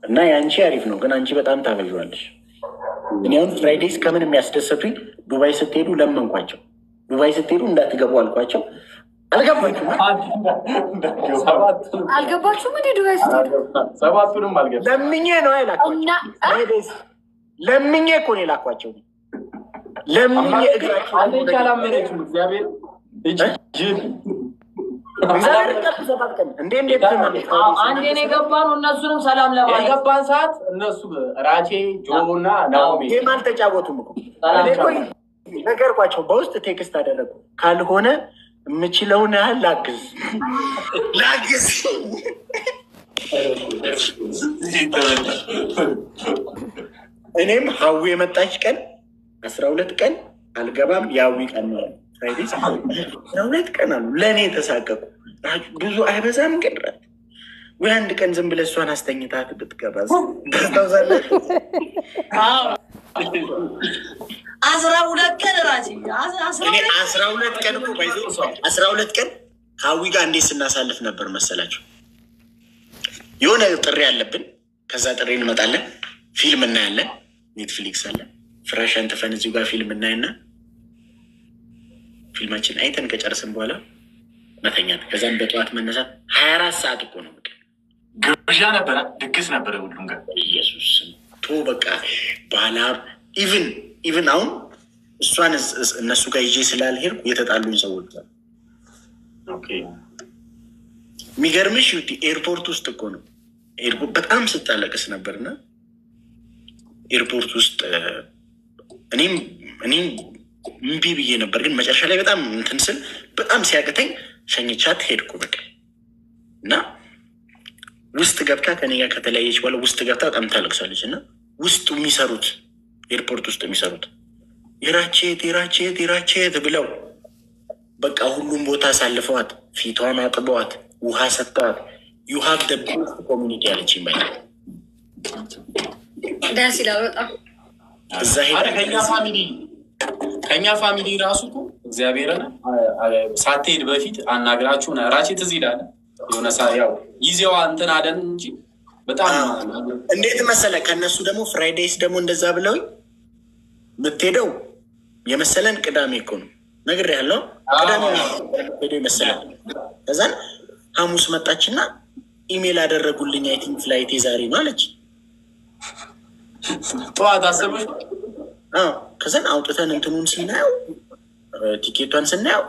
እና የአንቺ አሪፍ ነው፣ ግን አንቺ በጣም ታበዣዋለሽ። እኔ አሁን ፍራይዴይስ ከምን የሚያስደሰቱኝ ዱባይ ስትሄዱ ለመንኳቸው። ዱባይ ስትሄዱ እንዳትገቡ አልኳቸው። አልገባችሁም? እንዴ ዱባይ ስትሄዱ? ሰባቱንም ለምኜ ነው የላኳቸው። ለምኜ እኮ ነው የላኳቸው። ለምኜ እግራቸው አላመነችም። እግዚአብሔር አንዴ ነው የገባነው። እነሱንም ሰላም ለማለት የገባን ሰዓት እነሱ ራቼ ጆና ናኦሚ ጌም አልተጫወቱም እኮ ነገርኳቸው። በውስጥ ቴክስት አደረጉ። ካልሆነ የምችለውን ያህል ላግዝ። እኔም ሀዊ የመጣች ቀን 12 ቀን አልገባም። የሀዊ ቀን ነው ፍራይዴይስ 12 ቀን አሉ። ለእኔ ተሳቀቁ። ብዙ አይበዛም ግን ወይ አንድ ቀን ዝም ብለህ እሷን አስተኝታት ብትገባ ታስታውሳለህ? 12 ቀን ራሴ 12 ቀን እኮ ባይዞ 12 ቀን ሀዊ ጋር እንዴት ስናሳልፍ ነበር መሰላችሁ? የሆነ ጥሪ አለብን። ከዛ ጥሪ እንመጣለን፣ ፊልም እናያለን። ኔትፍሊክስ አለ። ፍራሽ አንጥፈን እዚሁ ጋር ፊልም እናይና ፊልማችን አይተን ከጨርስን በኋላ መተኛት። ከዛም በጠዋት መነሳት። 24 ሰዓት እኮ ነው። ግብዣ ነበረ፣ ድግስ ነበረ ሁሉም ጋር። ኢየሱስ ቶ በቃ ባላ ኢቭን አሁን እሷን እነሱ ጋር ይዤ ስላልሄድኩ የተጣሉኝ ሰዎች አሉ። የሚገርምሽ ኤርፖርት ውስጥ እኮ ነው። ኤርፖርት በጣም ስታለቅስ ነበርና ኤርፖርት ውስጥ እኔም እምቢ ብዬ ነበር፣ ግን መጨረሻ ላይ በጣም እንትን ስል በጣም ሲያቅተኝ ሸኝቻት ሄድኩ በቃ። እና ውስጥ ገብታ ከኔ ጋር ከተለያየች በኋላ ውስጥ ገብታ በጣም ታለቅሳለች። እና ውስጡ የሚሰሩት ኤርፖርት ውስጥ የሚሰሩት የራቼት ብለው በቃ ሁሉም ቦታ አሳልፈዋት፣ ፊቷን አጥበዋት፣ ውሃ ሰጠዋት። ዩሃብ ደ ቤስት ኮሚኒቲ ያለች ይባል ደስ ይላል በጣም። እዛ ከኛ ፋሚሊ ራሱ እኮ እግዚአብሔርን ሳትሄድ በፊት አናግራችሁ ራቼ ትዝ ይላል። የሆነ ያው ጊዜዋ እንትን አለን እንጂ በጣም እንዴት መሰለ። ከእነሱ ደግሞ ፍራይዴይስ ደግሞ እንደዛ ብለውኝ የምትሄደው የመሰለን ቅዳሜ እኮ ነው ነግሬሃለሁ። ቅዳሜ ሄዶ ይመሰላል። ከዛን ሐሙስ መጣችና ኢሜል አደረጉልኝ። አይ ቲንክ ፍላይቴ ዛሬ ነው አለች። ጠዋት አሰበሽ? ከዛን አውጥተን እንትኑን ስናየው ቲኬቷን ስናየው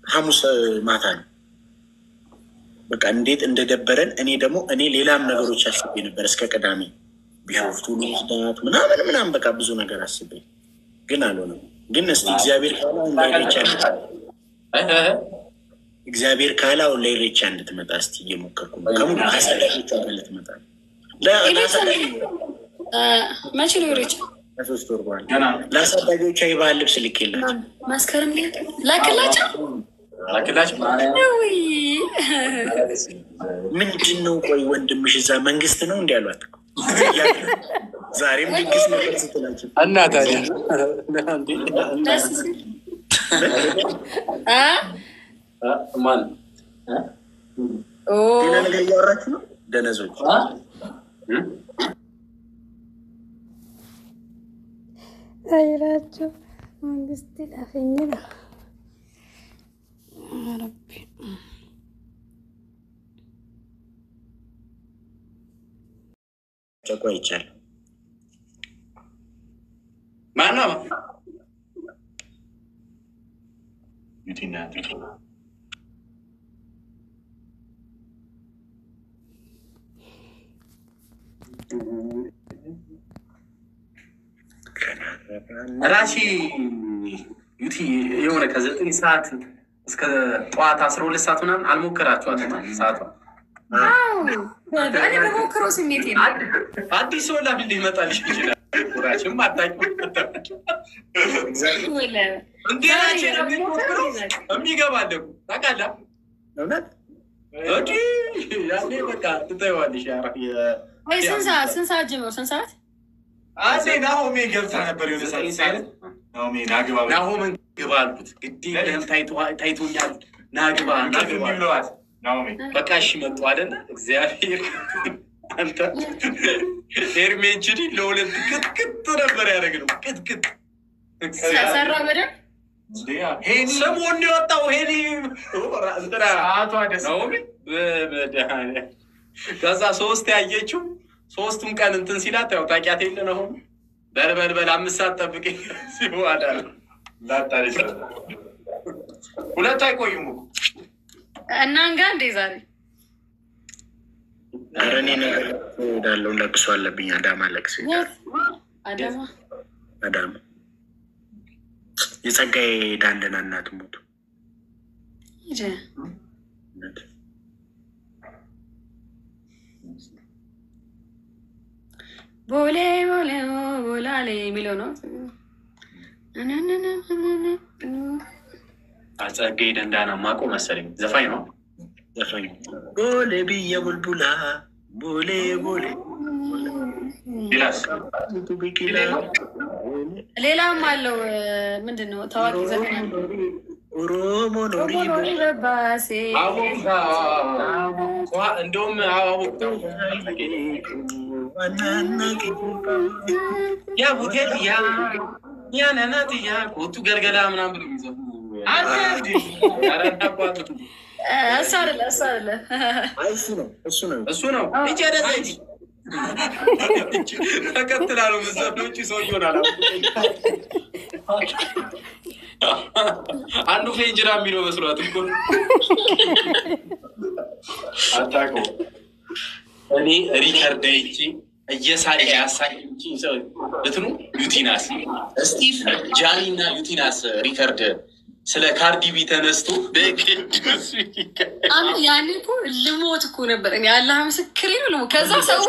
ሐሙስ ማታ ነው። በቃ እንዴት እንደደበረን። እኔ ሌላም ነገሮች አስቤ ነበር እስከ ቅዳሜ ቢሆፍቱ ልስዳት ምናምን በቃ ብዙ ነገር አስቤ ግን አልሆነም። ግን እስቲ እግዚአብሔር ካለ አሁን ለኢሬቻ እንድትመጣ እስቲ እየሞከርኩ ነው። ከሙሉ አሳዳጊዎቿ ጋር ልትመጣ መቼ ነው ኢሬቻ? 3 ወር በኋላ ለአሳዳጊዎቿ የባህል ልብስ ልኬላቸው ማስከረም ላክላቸው። ምንድን ነው ቆይ ወንድምሽ እዛ መንግስት ነው እንዲ ያሏት። ዛሬም ድግስ ነበር ስትላቸው እና ታዲያ ማን ሌላ ነገር እያወራችሁ ነው ደነዞች። አይራቸው መንግስት ላፈኝ ነው ረቢ። ጨቋ ይቻል ማነው? ራሺ ዩቲ የሆነ ከ9 ሰዓት እስከ ጠዋት 12 ሰዓት ምናምን አልሞከራችኋትም? ሰዓቷ እኔ በሞክረው ስሜቴ ነው። አዲስ ወላ ምን ሊመጣልሽ ይችላል? ቁራችም አታውቂም። እንዴናችን የሚገባለሁ ታውቃለህ? እውነት ያኔ በቃ ትተይዋለሽ። ወይ ስንት ሰዓት ጀምሮ? ስንት ሰዓት? ናሆሜ ገብታ ነበር የሆነ ሰዓት። ናሆምን ግባ አልኩት። ግዴለህም ታይቶኛል፣ ናግባ ብለዋት። በቃ እሺ መጡ አይደለ? እግዚአብሔር አንተ ኤርሜንችዲ ለሁለት ቅጥቅጥ ነበር ያደረግነው። ቅጥቅጥ ሰራ በደንብ ሰሞኑን የወጣው ሄዲ እንትና ከዛ ሶስት ያየችው ሶስቱም ቀን እንትን ሲላት ያው ታውቂያት የለ ነው በልበልበል 5 ሰዓት ጠብቀኝ ሲዋዳ ላጣሪ ሁለት አይቆዩም እናንጋ እንዴ ዛሬ አረኔ ነገር ወዳለው ለቅሶ አለብኝ። አዳማ ለቅሶ አዳማ የጸጋዬ ዳንደና እናት ሞቱ። ቦሌ ቦሌ ቦላሌ የሚለው ነው። ጸጋዬ ዳንደና ማቆ መሰለኝ ዘፋኝ ነው። ዘፋኝ ቦሌ ብዬ ቡልቡላ ቦሌ ቦሌ ሌላም አለው። ምንድን ነው ታዋቂ ዘፈን ኦሮሞ ኖሪ በባሴ እንደውም ያ ቡቴል ያ ነናትያ ኮቱ ገልገላ ምናምን ብሎ የሚዘፍኑ እሱ አይደለ እሱ ነው እጅ ያደረች ተከትላ ነው ምዘፍኖች ሰው ይሆናል። አንዱ ፌንጅራ የሚለው መስሏት እኮ አታውቀው። እኔ ሪከርድ አይቼ እየሳቀ ያሳቀች ሰው እንትኑ ዩቲናስ ስቲቭ ጃኒ እና ዩቲናስ ሪከርድ ስለ ካርዲቢ ተነስቶ ያኔ እኮ ልሞት እኮ ነበር። እኔ አላህ ምስክሬ ነው። ከዛ ሰው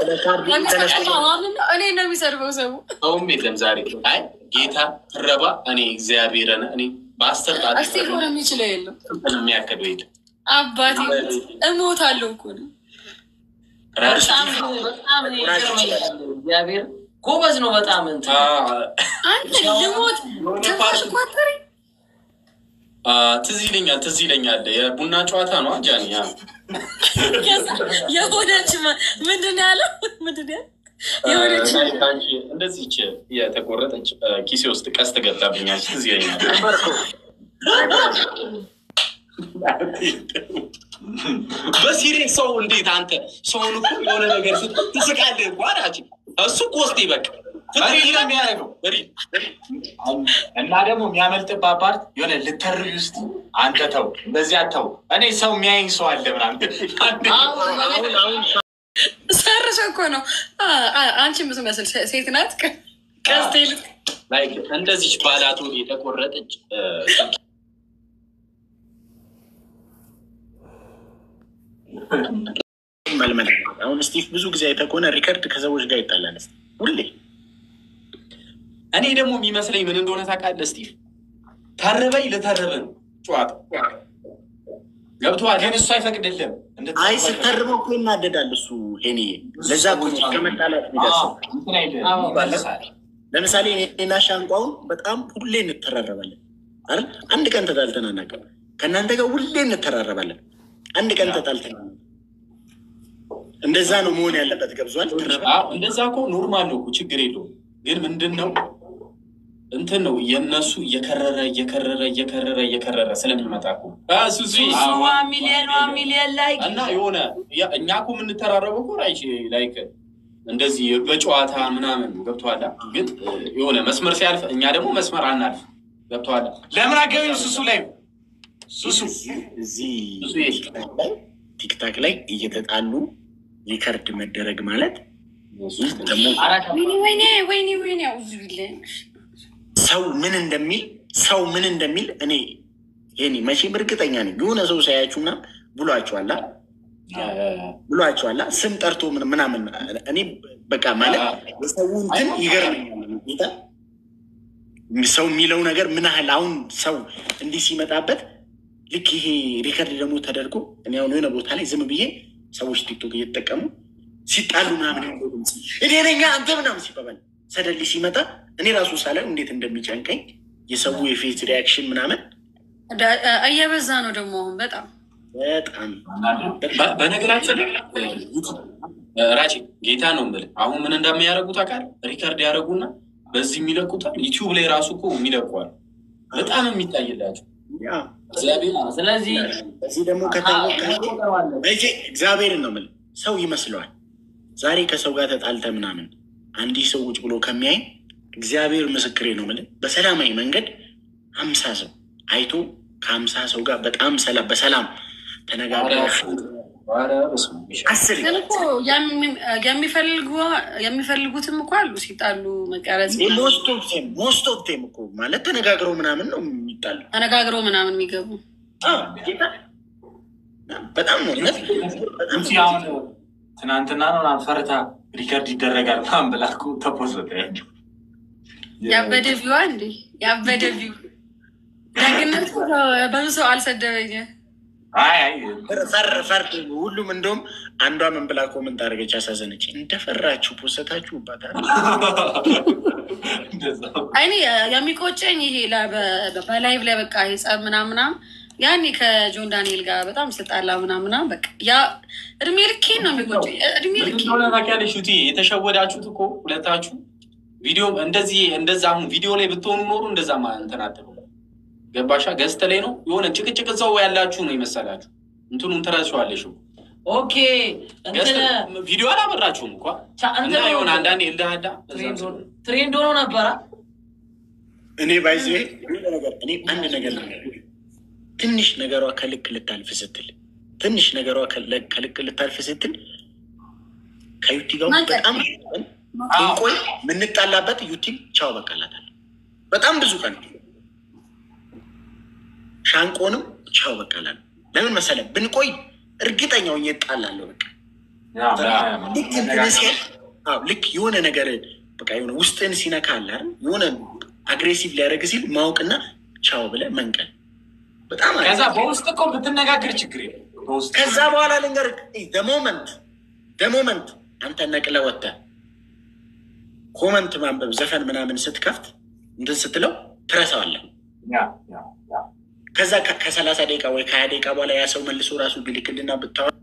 እኔ ነው የሚሰርበው ሰውም የለም ዛሬ። አይ ጌታ ትረባ እኔ እግዚአብሔርን እኔ በአስተርጣ እስቲ ሆነ የሚችለው የለም የሚያከደው የለም። አባቴ እሞታለሁ እኮ ነው። እግዚአብሔር ጎበዝ ነው በጣም አንተ ልሞት ተፋሽኳተሪ ትዝ ይለኛል የቡና ጨዋታ ነው ጃኒ የሆነች ምንድን ያለው የሆነች እንደዚህች የተቆረጠች ኪሴ ውስጥ ቀስት ገብታብኛል። ትዝ ይለኛል። በሲሪየስ ሰው እንዴት አንተ ሰውን እኮ የሆነ ነገር ትስቃለህ እኮ አላችሁ። እሱ ኮስቴ በቃ የሚያደርገው እና ደግሞ የሚያመልጥባት ፓርት የሆነ ልተርቢ ውስጥ አንተ ተው እንደዚህ አተው እኔ ሰው የሚያይኝ ሰው አለ ምናምን ሰርሰ እኮ ነው። አንቺ የምትመስል ሴት ናት። ቀስቴል እንደዚች ባላቱ የተቆረጠች መልመል። አሁን ስቲቭ ብዙ ጊዜ አይተህ ሪከርድ ከሰዎች ጋር ይጣላል ሁሌ። እኔ ደግሞ የሚመስለኝ ምን እንደሆነ ታውቃለህ ስቲቭ? ታረበኝ ልተርብ ነው ጨዋታ ገብቶሃል። ግን እሱ አይፈቅድልም። አይ ስተርበው እኮ ይናደዳል እሱ ሄኔ። ለዛ እኮ ከመጣላት ሚደርሰው። ለምሳሌ እኔና ሻንቋውን በጣም ሁሌ እንተራረባለን አይደል? አንድ ቀን ተጣልተን አናውቅም። ከእናንተ ጋር ሁሌ እንተራረባለን። አንድ ቀን ተጣልተን እንደዛ ነው መሆን ያለበት። ገብዟል? እንደዛ እኮ ኖርማል ነው እኮ ችግር የለውም። ግን ምንድን ነው እንትን ነው የእነሱ እየከረረ ስለሚመጣ እኮ ሚሊየን ላይ እና የሆነ እኛ እኮ የምንተራረበው እኮ ላይክ እንደዚህ በጨዋታ ምናምን ገብቶሃል። ግን የሆነ መስመር ሲያልፍ እኛ ደግሞ መስመር አናልፍ። ገብቶሃል? ለምን አገቢም ሱሱ ላይ ሱሱ እዚህ ቲክታክ ላይ እየተጣሉ ሪከርድ መደረግ ማለት ወይኔ ሰው ምን እንደሚል እኔ ይሄኔ መቼም እርግጠኛ ነኝ። የሆነ ሰው ሳያችሁና ብሏቸዋላ ስም ጠርቶ ምናምን እኔ በቃ ማለት ሰው እንትን ይገርመኛል። ሰው የሚለው ነገር ምን ያህል አሁን ሰው እንዲህ ሲመጣበት ልክ ይሄ ሪከርድ ደግሞ ተደርጎ እኔ አሁን የሆነ ቦታ ላይ ዝም ብዬ ሰዎች ቲክቶክ እየተጠቀሙ ሲጣሉ ምናምን እኔ ነኝ አንተ ምናምን ሲባባል ሰደሊ ሲመጣ እኔ ራሱ ሳለ እንዴት እንደሚጨንቀኝ የሰው የፌስ ሪያክሽን ምናምን እየበዛ ነው ደግሞ አሁን በጣም በነገራችን ራቼ ጌታ ነው የምልህ። አሁን ምን እንደሚያደርጉት አውቃለህ? ሪከርድ ያደርጉና በዚህ የሚለቁታል። ዩቲዩብ ላይ ራሱ እኮ የሚለቋል። በጣም የሚታይላቸው። ስለዚህ እዚህ ደግሞ እግዚአብሔርን ነው የምልህ። ሰው ይመስለዋል ዛሬ ከሰው ጋር ተጣልተ ምናምን አንዲ ሰው ውጭ ብሎ ከሚያይ እግዚአብሔር ምስክሬ ነው የምልህ። በሰላማዊ መንገድ 50 ሰው አይቶ ከ50 ሰው ጋር በጣም በሰላም ተነጋግረው የሚፈልጉትም እኮ አሉ ሲጣሉ መቀረጽ። ሞስት ኦፍ ቴም እኮ ማለት ተነጋግረው ምናምን ነው የሚጣሉ፣ ተነጋግረው ምናምን የሚገቡ በጣም ነው። ትናንትና ነው ፈርታ ሪከርድ ይደረጋል ምናምን ብላ እኮ ተፖሰተ። ያበደ ቪዋ እንዴ ያበደ ቪው ደግነት ብዙ ሰው አልሰደበኝ። ፈርድ ሁሉም እንደውም አንዷ ምን ብላ ኮመንት አድርገች አሳዘነች። እንደፈራችሁ ፖሰታችሁ ባታል። እኔ የሚቆጨኝ ይሄ በላይቭ ላይ በቃ ጸብ ምናምናም ያኔ ከጆን ዳንኤል ጋር በጣም ስጣላ ምናምናም በቃ ያ እድሜ ልኬን ነው የሚቆጨኝ። እድሜ ልኬን ነው ታውቂያለሽ። የተሸወዳችሁት እኮ ሁለታችሁ ቪዲዮ እንደዛ አሁን ቪዲዮ ላይ ብትሆኑ ኖሩ እንደዛ እንትን አትሉ። ገባሻ? ገዝተ ላይ ነው የሆነ ጭቅጭቅ እዛው ያላችሁ ነው ይመሰላችሁ። እንትኑን ትረሳዋለሽ። ኦኬ ቪዲዮ አላበራችሁም እኮ እና የሆነ አንዳንዴ እልዳዳ ትሬንድ ሆኖ ነበረ። እኔ ባይዜ እኔ አንድ ነገር ትንሽ ነገሯ ከልክ ልታልፍ ስትል ከዩቲ ጋር በጣም ቆይ ምንጣላበት ዩቲ ቻው በቃላታል። በጣም ብዙ ቀን ሻንቆንም ቻው በቃላል። ለምን መሰለህ? ብንቆይ እርግጠኛው እየጣላለሁ በቃ ልክ የሆነ ነገር በቃ የሆነ ውስጥን ሲነካ አለ አይደል? የሆነ አግሬሲቭ ሊያደርግ ሲል ማወቅና ቻው ብለህ መንቀል በጣም ከዛ በውስጥ እኮ ብትነጋገር ችግር የለም። ከዛ በኋላ ልንገርህ ደሞመንት አንተ ነቅለህ ወጥተህ ኮመንት ማንበብ ዘፈን ምናምን ስትከፍት እንትን ስትለው ትረሳዋለህ። ከዛ ከ30 ደቂቃ ወይ ከ20 ደቂቃ በኋላ ያ ሰው መልሶ ራሱ ቢልክልና ብታወራ